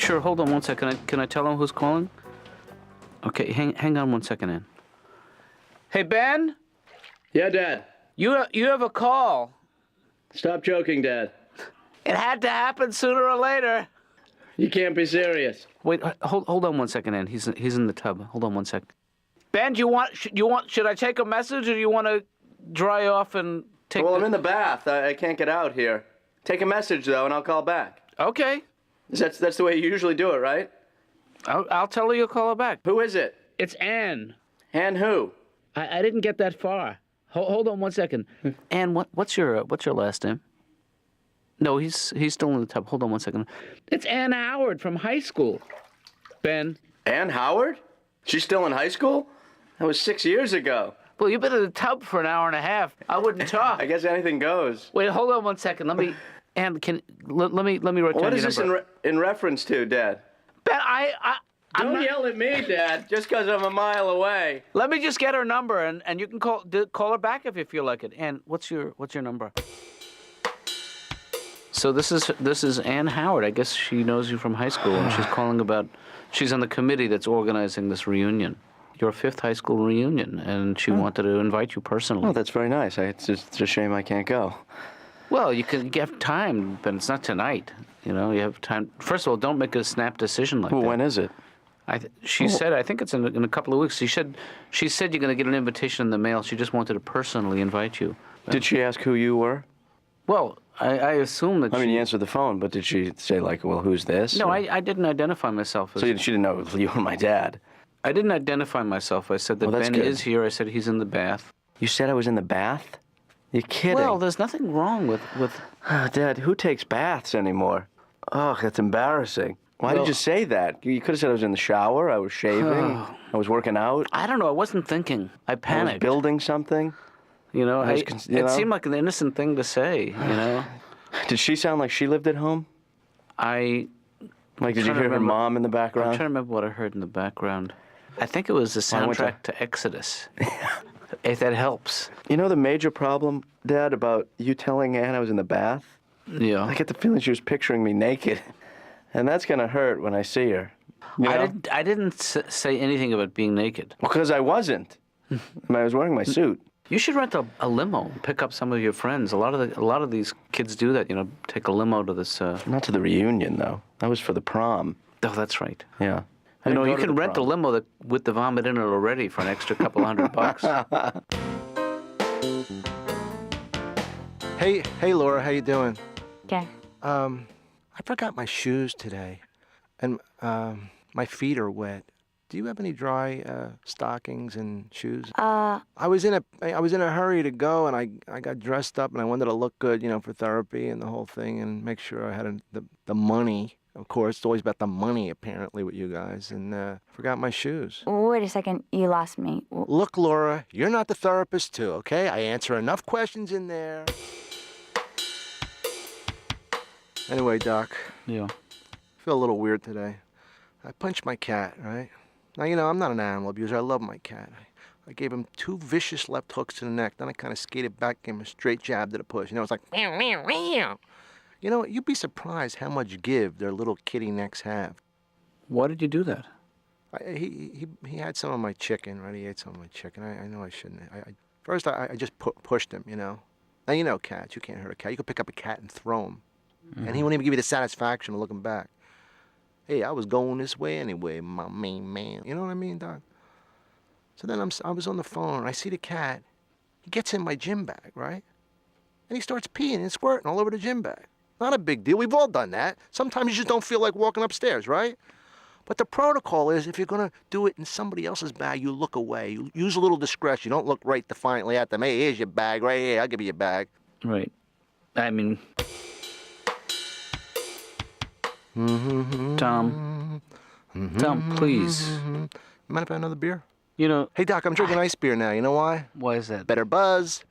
Sure, hold on one second. Can I tell him who's calling? Okay, hang on one second, Ann. Hey, Ben? Yeah, Dad. You have a call. Stop joking, Dad. It had to happen sooner or later. You can't be serious. Wait, hold on one second, Ann. He's in the tub. Hold on one sec. Ben, should I take a message, or do you want to dry off and take? Well, I'm in the bath. I can't get out here. Take a message though, and I'll call back. Okay. That's the way you usually do it, right? I'll tell her you'll call her back. Who is it? It's Ann. And who? I didn't get that far. Hold on one second. Ann, what's your last name? No, he's still in the tub. Hold on one second. It's Ann Howard from high school. Ben. Ann Howard? She's still in high school? That was 6 years ago. Well, you've been in the tub for an hour and a half. I wouldn't talk. I guess anything goes. Wait, hold on one second. Let me. Ann, let me write down your number. What is this in reference to, Dad? Ben, Don't yell at me, Dad, just because I'm a mile away. Let me just get her number, and you can call her back if you feel like it. Ann, what's your number? So this is Ann Howard. I guess she knows you from high school, and she's calling about. She's on the committee that's organizing this reunion, your 5th high school reunion, and she wanted to invite you personally. Oh, that's very nice. It's just a shame I can't go. Well, you have time, but it's not tonight. You know, you have time. First of all, don't make a snap decision like that. Well, when is it? She said, I think it's in a couple of weeks. She said you're going to get an invitation in the mail. She just wanted to personally invite you. Did she ask who you were? Well, I assume that. I mean, you answered the phone, but did she say like, "Well, who's this"? No, I didn't identify myself. So she didn't know you were my dad. I didn't identify myself. I said that Ben is here. I said he's in the bath. You said I was in the bath? You're kidding. Well, there's nothing wrong with. Oh, Dad, who takes baths anymore? Oh, that's embarrassing. Why did you say that? You could have said I was in the shower, I was shaving, I was working out. I don't know. I wasn't thinking. I panicked. I was building something. You know, it seemed like an innocent thing to say, you know. Did she sound like she lived at home? Did you hear her mom in the background? I'm trying to remember what I heard in the background. I think it was the soundtrack to Exodus. If that helps. You know the major problem, Dad, about you telling Ann I was in the bath? Yeah. I get the feeling she was picturing me naked. And that's going to hurt when I see her. You know? I didn't say anything about being naked. Well, because I wasn't. I was wearing my suit. You should rent a limo and pick up some of your friends. A lot of these kids do that, you know, take a limo to this... Not to the reunion, though. That was for the prom. Oh, that's right. Yeah. You know, you can rent a limo with the vomit in it already for an extra couple $100. Hey, Laura, how you doing? Okay. I forgot my shoes today, and my feet are wet. Do you have any dry stockings and shoes? I was in a hurry to go, and I got dressed up, and I wanted to look good, you know, for therapy and the whole thing, and make sure I had the money. Of course, it's always about the money, apparently, with you guys, and forgot my shoes. Wait a second, you lost me. Look, Laura, you're not the therapist, too, okay? I answer enough questions in there. Anyway, Doc. Yeah. I feel a little weird today. I punched my cat, right? Now, you know, I'm not an animal abuser. I love my cat. I gave him 2 vicious left hooks to the neck. Then I kind of skated back, gave him a straight jab to the puss. You know, it's like, meow, meow, meow. You know, you'd be surprised how much give their little kitty necks have. Why did you do that? He had some of my chicken, right? He ate some of my chicken. I know I shouldn't. First, I just pushed him, you know. Now, you know cats. You can't hurt a cat. You could pick up a cat and throw him. Mm-hmm. And he wouldn't even give you the satisfaction of looking back. Hey, I was going this way anyway, my main man. You know what I mean, Doc? So then I was on the phone, and I see the cat. He gets in my gym bag, right? And he starts peeing and squirting all over the gym bag. Not a big deal. We've all done that. Sometimes you just don't feel like walking upstairs, right? But the protocol is if you're going to do it in somebody else's bag, you look away. You use a little discretion. You don't look right defiantly at them. Hey, here's your bag right here. I'll give you your bag. Right. I mean... Tom, please. Mind if I have another beer? You know... Hey, Doc, I'm drinking ice beer now. You know why? Why is that? Better buzz.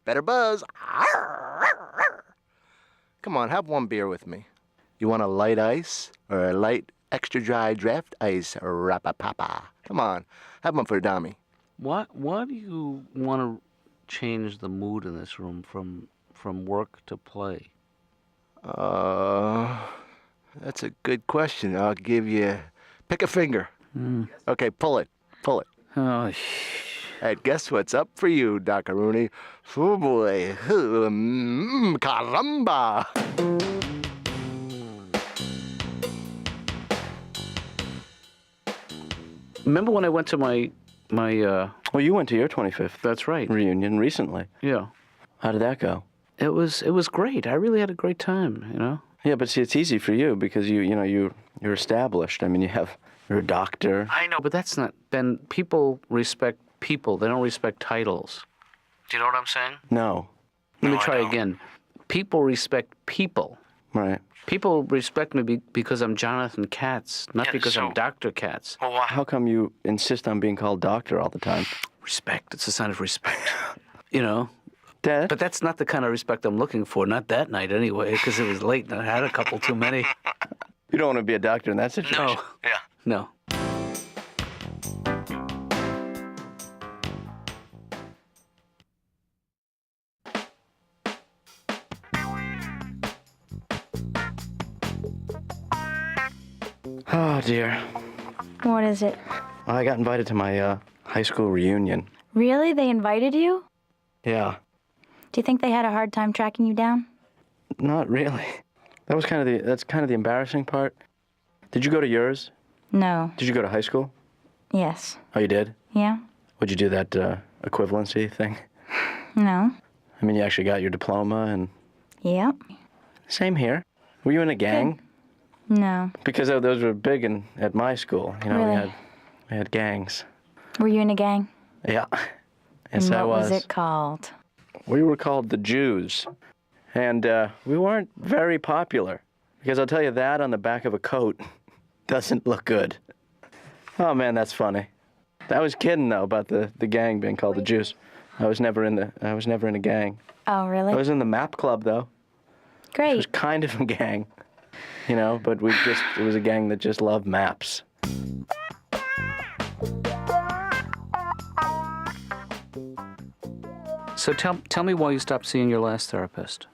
Better buzz. Come on, have one beer with me. You want a light ice or a light extra dry draft ice? Rapapapa. Come on, have one for Dami. Why do you want to change the mood in this room from work to play? That's a good question. I'll give you... Pick a finger. Okay, pull it. Pull it. Oh, And guess what's up for you, Dr. Rooney? Oh, boy. Caramba! remember when I went to my Well, you went to your 25th that's right. reunion recently. Yeah. How did that go? It was great. I really had a great time, you know? Yeah, but see, it's easy for you because you're established. I mean, you're a doctor. I know, but that's not, Ben, people respect people. They don't respect titles. Do you know what I'm saying? No. Let me No, I try don't. again. People respect people. Right. People respect me because I'm Jonathan Katz, not Yeah, because so- I'm Dr. Katz. Well, how come you insist on being called doctor all the time? Respect. It's a sign of respect. You know? Dad? But that's not the kind of respect I'm looking for. Not that night, anyway, because it was late and I had a couple too many. You don't want to be a doctor in that situation. No. Yeah. No. Oh, dear. What is it? Well, I got invited to my high school reunion. Really? They invited you? Yeah. Do you think they had a hard time tracking you down? Not really. That's kind of the embarrassing part. Did you go to yours? No. Did you go to high school? Yes. Oh, you did? Yeah? Would you do that equivalency thing? No. I mean, you actually got your diploma and... Yep. Same here. Were you in a gang? No. Because those were big at my school. You know, Really? we had gangs. Were you in a gang? Yeah. Yes, And I what was. was it called? We were called the Jews. And we weren't very popular. Because I'll tell you, that on the back of a coat doesn't look good. Oh, man, that's funny. I was kidding, though, about the gang being called the Jews. I was never in a gang. Oh, really? I was in the map club, though. It Great. was kind of a gang, you know, but it was a gang that just loved maps. So tell me why you stopped seeing your last therapist.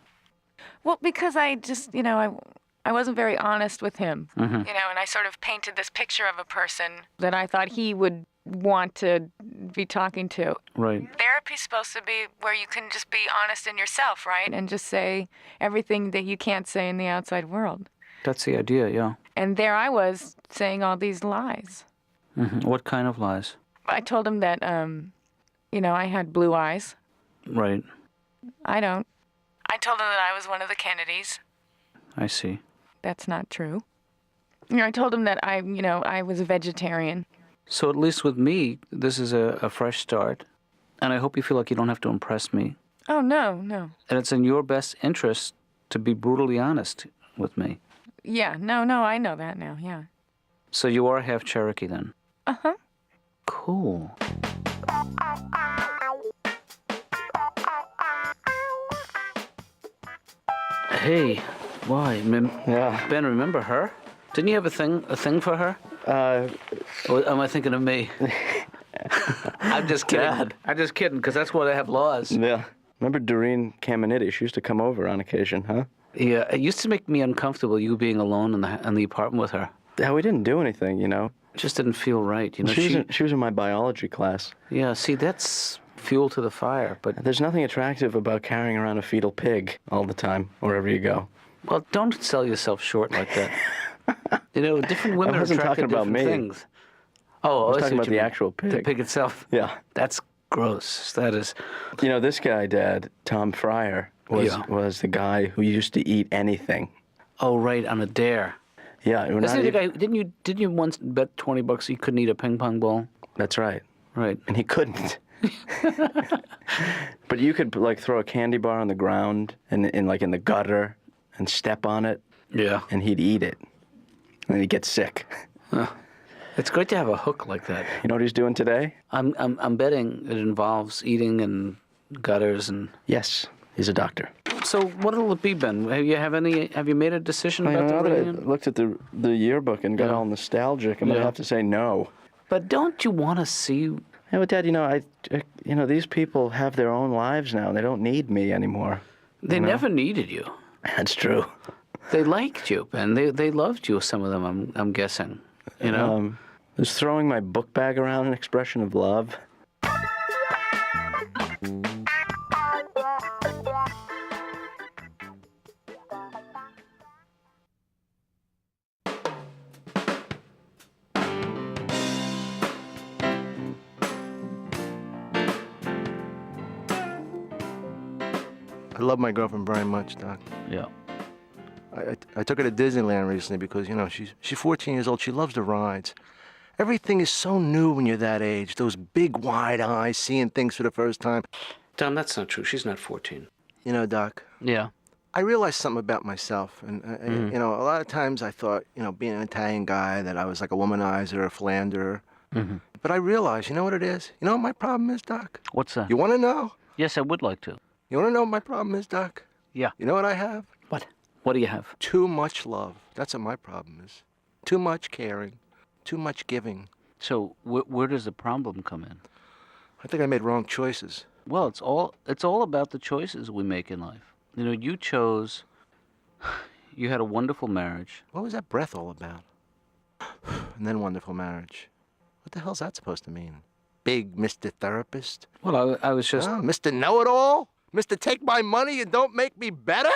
Well, because I just, I wasn't very honest with him, and I sort of painted this picture of a person that I thought he would want to be talking to. Right. Therapy's supposed to be where you can just be honest in yourself, right? And just say everything that you can't say in the outside world. That's the idea, yeah. And there I was saying all these lies. What kind of lies? I told him that, I had blue eyes. Right. I don't. I told him that I was one of the Kennedys. I see. That's not true. I told him that I was a vegetarian. So at least with me, this is a fresh start. And I hope you feel like you don't have to impress me. Oh, no, no. And it's in your best interest to be brutally honest with me. Yeah, no, I know that now, yeah. So you are half Cherokee then? Uh-huh. Cool. Hey, why? Yeah. Ben, remember her? Didn't you have a thing for her? Or am I thinking of me? I'm just kidding. Dad. I'm just kidding, because that's why they have laws. Yeah. Remember Doreen Caminiti? She used to come over on occasion, huh? Yeah, it used to make me uncomfortable, you being alone in the apartment with her. Yeah, we didn't do anything, you know. It just didn't feel right, you know. She was in my biology class. Yeah, see, that's fuel to the fire, but... There's nothing attractive about carrying around a fetal pig all the time, wherever you go. Well, don't sell yourself short like that. You know, different women I wasn't are attracted talking to about different me. things. Oh, I was see talking what about you the mean. actual pig. The pig itself? Yeah. That's gross. That is... You know, this guy, Dad, Tom Fryer, was the guy who used to eat anything. Oh, right, on a dare. Yeah, we're Isn't not it the even- guy, didn't you once bet $20 you couldn't eat a ping pong ball? That's right. Right. And he couldn't. But you could like throw a candy bar on the ground and in the gutter and step on it, Yeah. and he'd eat it. And he'd get sick. It's great to have a hook like that. You know what he's doing today? I'm betting it involves eating and gutters and... Yes, he's a doctor. So what'll it be, Ben? Have you made a decision about Now the that I reunion? looked at the yearbook and got Yeah. all nostalgic, I'm gonna Yeah. have to say no. But don't you want to see... Yeah, but Dad, these people have their own lives now. They don't need me anymore. They never needed you. That's true. They liked you, Ben. They loved you. Some of them, I'm guessing. You know. Is throwing my book bag around an expression of love? I love my girlfriend very much, Doc. Yeah. I took her to Disneyland recently because, you know, she's 14 years old. She loves the rides. Everything is so new when you're that age. Those big, wide eyes, seeing things for the first time. Tom, that's not true. She's not 14. You know, Doc, Yeah. I realized something about myself. And, you know, a lot of times I thought, you know, being an Italian guy, that I was like a womanizer, a philanderer. Mm-hmm. But I realized, you know what it is? You know what my problem is, Doc? What's that? You want to know? Yes, I would like to. You want to know what my problem is, Doc? Yeah. You know what I have? What? What do you have? Too much love. That's what my problem is. Too much caring. Too much giving. So where does the problem come in? I think I made wrong choices. Well, it's all about the choices we make in life. You know, you chose. You had a wonderful marriage. What was that breath all about? And then wonderful marriage. What the hell's that supposed to mean? Big Mr. Therapist? Well, I was just. Mr. Know-It-All? Mr. Take My Money and Don't Make Me Better?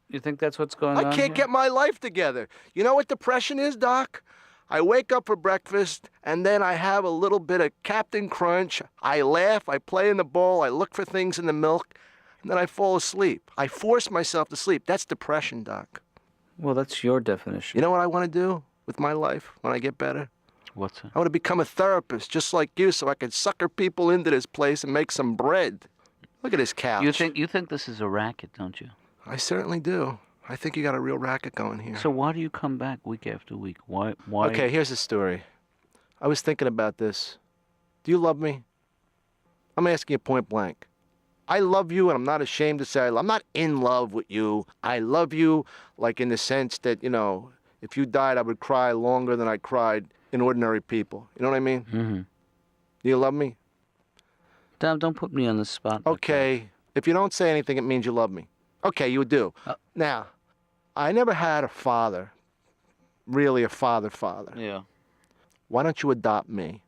You think that's what's going on? I can't get my life together. You know what depression is, Doc? I wake up for breakfast, and then I have a little bit of Captain Crunch. I laugh, I play in the bowl, I look for things in the milk, and then I fall asleep. I force myself to sleep. That's depression, Doc. Well, that's your definition. You know what I want to do with my life when I get better? What's that? I want to become a therapist, just like you, so I can sucker people into this place and make some bread. Look at this couch. You think this is a racket, don't you? I certainly do. I think you got a real racket going here. So why do you come back week after week? Why? Okay, here's the story. I was thinking about this. Do you love me? I'm asking you point blank. I love you, and I'm not ashamed to say I'm not in love with you. I love you, like in the sense that, you know, if you died, I would cry longer than I cried in ordinary people. You know what I mean? Mm-hmm. Do you love me? Tom, don't put me on the spot. like Okay. If you don't say anything, it means you love me. Okay, you do. Now, I never had a father, really a father. that. Yeah. Why don't you adopt me?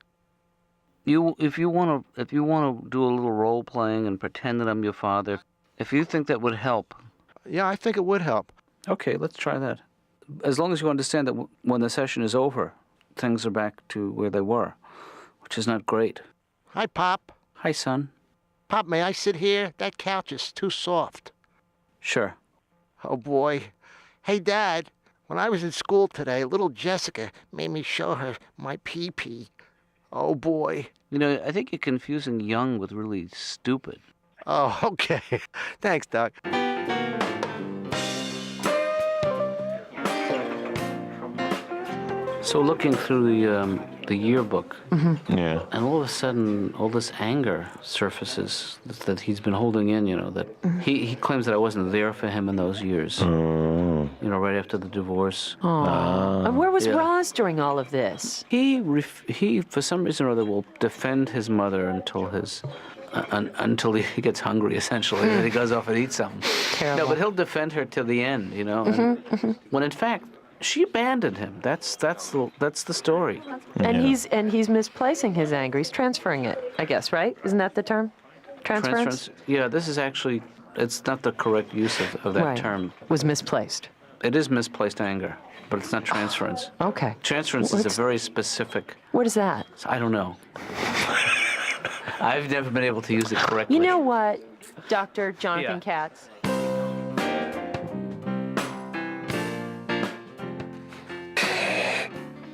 If you want to do a little role playing and pretend that I'm your father, if you think that would help. Yeah, I think it would help. Okay, let's try that. As long as you understand that when the session is over, things are back to where they were, which is not great. Hi, Pop. Hi, son. Pop, may I sit here? That couch is too soft. Sure. Oh, boy. Hey, Dad, when I was in school today, little Jessica made me show her my pee-pee. Oh, boy. You know, I think you're confusing young with really stupid. Oh, okay. Thanks, Doc. So looking through the yearbook, Yeah. and all of a sudden, all this anger surfaces that he's been holding in. You know, that he claims that I wasn't there for him in those years. You know, right after the divorce. And where was yeah. Roz during all of this? He for some reason or other will defend his mother until until he gets hungry, essentially, and then he goes off and eats something. Terrible. No, but he'll defend her till the end, you know. And when in fact she abandoned him. That's the story. And he's misplacing his anger. He's transferring it, I guess, right? Isn't that the term? Transference? Yeah, this is actually, it's not the correct use of that Right. term. Was misplaced. It is misplaced anger, but it's not transference. Okay. Transference is a very specific. What is that? I don't know. I've never been able to use it correctly. You know what, Dr. Jonathan Yeah. Katz?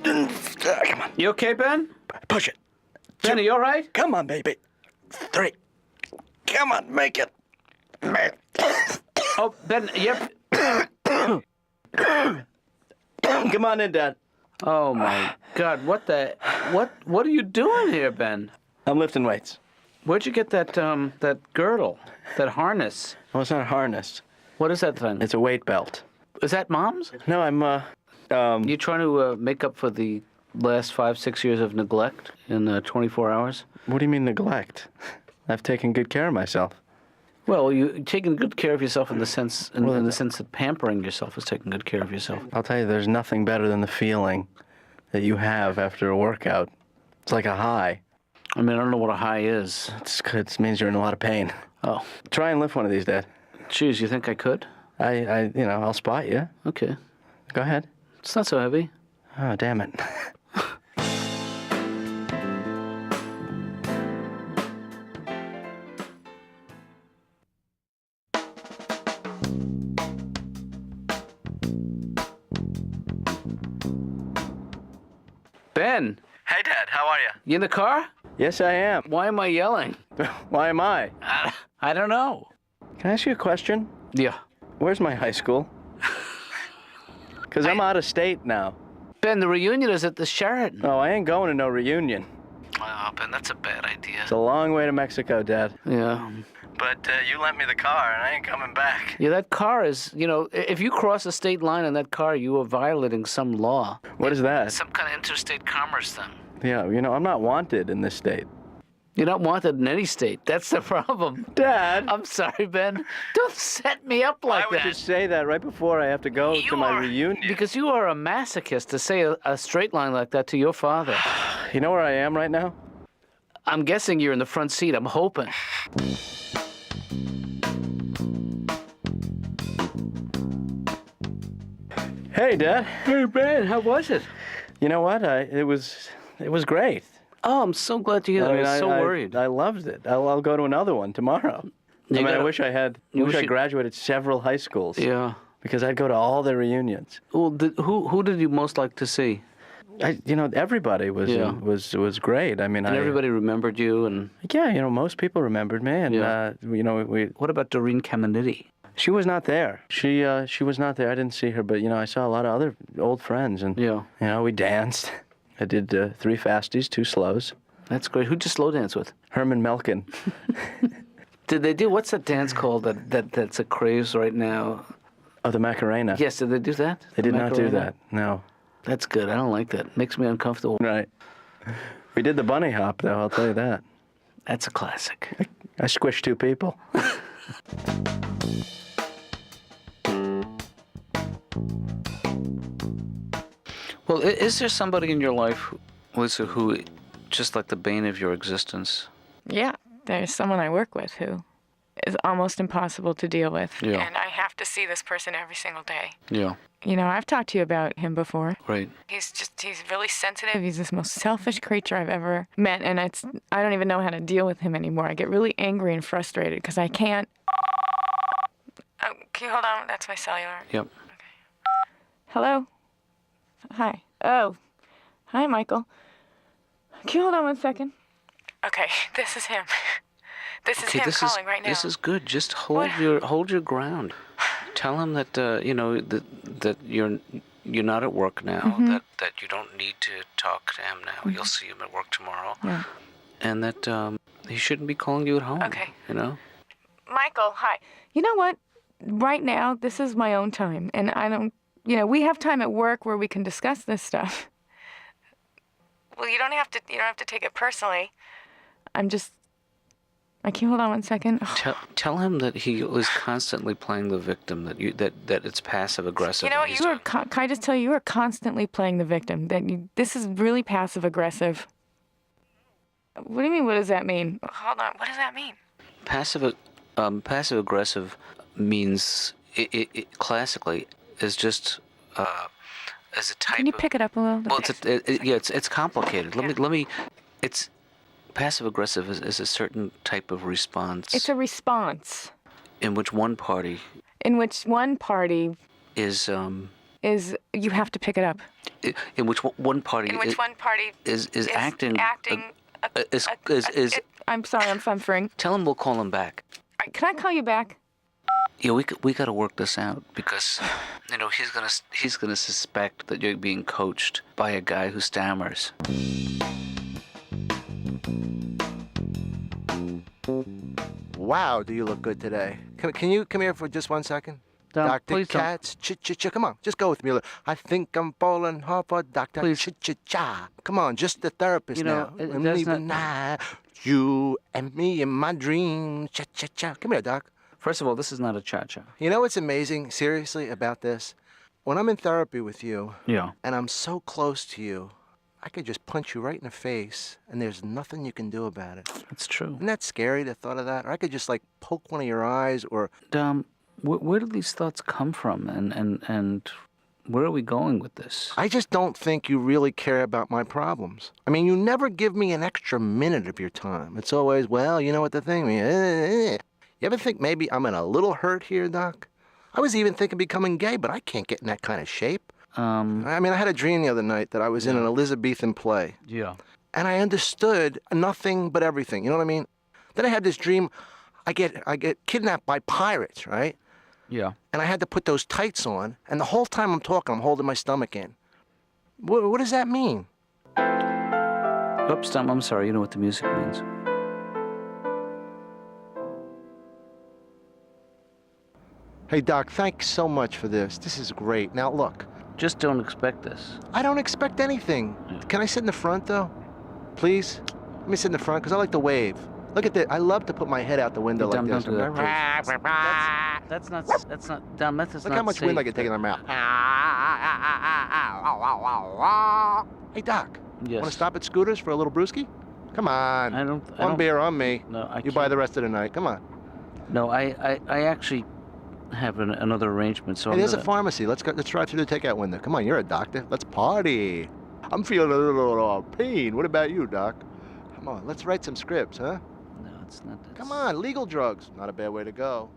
Come on. You okay, Ben? Push it. Ben, are you all right? Come on, baby. 3. Come on, make it. Oh, Ben, yep. Come on in, Dad. Oh my God, what are you doing here, Ben? I'm lifting weights. Where'd you get that girdle, that harness? Well, it's not a harness. What is that thing? It's a weight belt. Is that Mom's? No, I'm, You trying to make up for the last 5-6 years of neglect in 24 hours? What do you mean neglect? I've taken good care of myself. Well, you taking good care of yourself in the sense in the sense that pampering yourself is taking good care of yourself. I'll tell you, there's nothing better than the feeling that you have after a workout. It's like a high. I mean, I don't know what a high is. It means you're in a lot of pain. Oh, Try and lift one of these, Dad. geez, you think I could? I'll spot you. Okay, Go ahead. it's not so heavy. Oh, damn it. Ben, Hey, Dad, how are you? you in the car? Yes, I am. Why am I yelling? Why am I? I don't know. Can I ask you a question? Yeah. Where's my high school? Because I'm out of state now. Ben, the reunion is at the Sheraton. Oh, I ain't going to no reunion. Oh, Ben, that's a bad idea. It's a long way to Mexico, Dad. Yeah. But you lent me the car, and I ain't coming back. Yeah, that car is, if you cross a state line in that car, you are violating some law. What is that? Some kind of interstate commerce thing. Yeah, I'm not wanted in this state. You're not wanted in any state. That's the problem. Dad! I'm sorry, Ben. Don't set me up like I would that. just say that right before I have to go to my reunion. Because you are a masochist to say a straight line like that to your father. You know where I am right now? I'm guessing you're in the front seat. I'm hoping. Hey, Dad. Hey, Ben, how was it? You know what? It was great. Oh, I'm so glad to hear that. I was so worried. I loved it. I'll go to another one tomorrow. I wish I graduated several high schools. Yeah. Because I'd go to all their reunions. Well, who did you most like to see? Everybody was great. I mean, And everybody remembered you, and most people remembered me, and we. What about Doreen Caminiti? She was not there. She was not there. I didn't see her, but I saw a lot of other old friends, and we danced. I did 3 fasties, 2 slows. That's great. Who'd you slow dance with? Herman Melkin. Did they do what's that dance called that's a craze right now? Oh, the Macarena. Yes, did they do that? They did not do that. No. That's good. I don't like that. Makes me uncomfortable. Right. We did the bunny hop, though. I'll tell you that. That's a classic. I squished 2 people. Well, is there somebody in your life, Lisa, who just like the bane of your existence? Yeah, there's someone I work with who is almost impossible to deal with. Yeah. And I have to see this person every single day. Yeah. I've talked to you about him before. Right. He's really sensitive. He's this most selfish creature I've ever met, and I don't even know how to deal with him anymore. I get really angry and frustrated because I can't. Oh, can you hold on? That's my cellular. Yep. Okay. Hello? Hi. Oh. Hi, Michael. Can you hold on 1 second? Okay, this is him. This is him calling right now. This is good. Just hold your ground. Tell him that that you're not at work now. Mm-hmm. That you don't need to talk to him now. Mm-hmm. You'll see him at work tomorrow. Yeah. And that he shouldn't be calling you at home. Okay. Michael, hi. You know what? Right now, this is my own time, and I don't. We have time at work where we can discuss this stuff. Well, you don't have to take it personally. I can't hold on 1 second. Tell him that he is constantly playing the victim. That it's passive aggressive. You know what? Can I just tell you are constantly playing the victim. This is really passive aggressive. What do you mean? What does that mean? Hold on. What does that mean? Passive aggressive means it classically is just as a type. Can you pick it up a little bit? Well, it's complicated. Let me. It's passive aggressive is a certain type of response. It's a response in which one party is you have to pick it up. In which one party is acting. I'm sorry, I'm suffering. Tell him we'll call him back. Can I call you back? Yeah, we got to work this out because he's gonna suspect that you're being coached by a guy who stammers. Wow, do you look good today? Can you come here for just 1 second? Dr. Please don't. Katz, ch-ch-cha, come on, just go with me. I think I'm falling hard for Dr. Please. Ch-ch-cha. Come on, just the therapist now. I'm that's leaving now. You and me in my dreams, cha-cha-cha. Come here, Doc. First of all, this is not a cha-cha. You know what's amazing, seriously, about this? When I'm in therapy with you, Yeah. and I'm so close to you, I could just punch you right in the face, and there's nothing you can do about it. That's true. Isn't that scary, the thought of that? Or I could just, like, poke one of your eyes, or... Where do these thoughts come from, and where are we going with this? I just don't think you really care about my problems. I mean, you never give me an extra minute of your time. It's always, well, you know what the thing is. You ever think maybe I'm in a little hurt here, Doc? I was even thinking becoming gay, but I can't get in that kind of shape. I mean, I had a dream the other night that I was in an Elizabethan play. Yeah. And I understood nothing but everything. You know what I mean? Then I had this dream. I get kidnapped by pirates, right? Yeah. And I had to put those tights on. And the whole time I'm talking, I'm holding my stomach in. What does that mean? Oops, Tom, I'm sorry. You know what the music means. Hey, Doc, thanks so much for this. This is great. Now, look, Just don't expect this. I don't expect anything. Can I sit in the front, though? Please? Let me sit in the front, because I like to wave. Look at this. I love to put my head out the window like Don't this. do that, please. That's not, Dom, that's Look not how much safe. wind I can take in my mouth. Hey, Doc. Yes. Want to stop at Scooters for a little brewski? Come on. I One don't- beer on me. No, I You buy can't. the rest of the night. Come on. No, I actually have another arrangement, so Hey, I'm there's a gonna- pharmacy. Let's go. Let's drive through the takeout window. Come on, you're a doctor. Let's party. I'm feeling a little pain. What about you, Doc? Come on, let's write some scripts, huh? No, it's not. Come on, legal drugs. Not a bad way to go.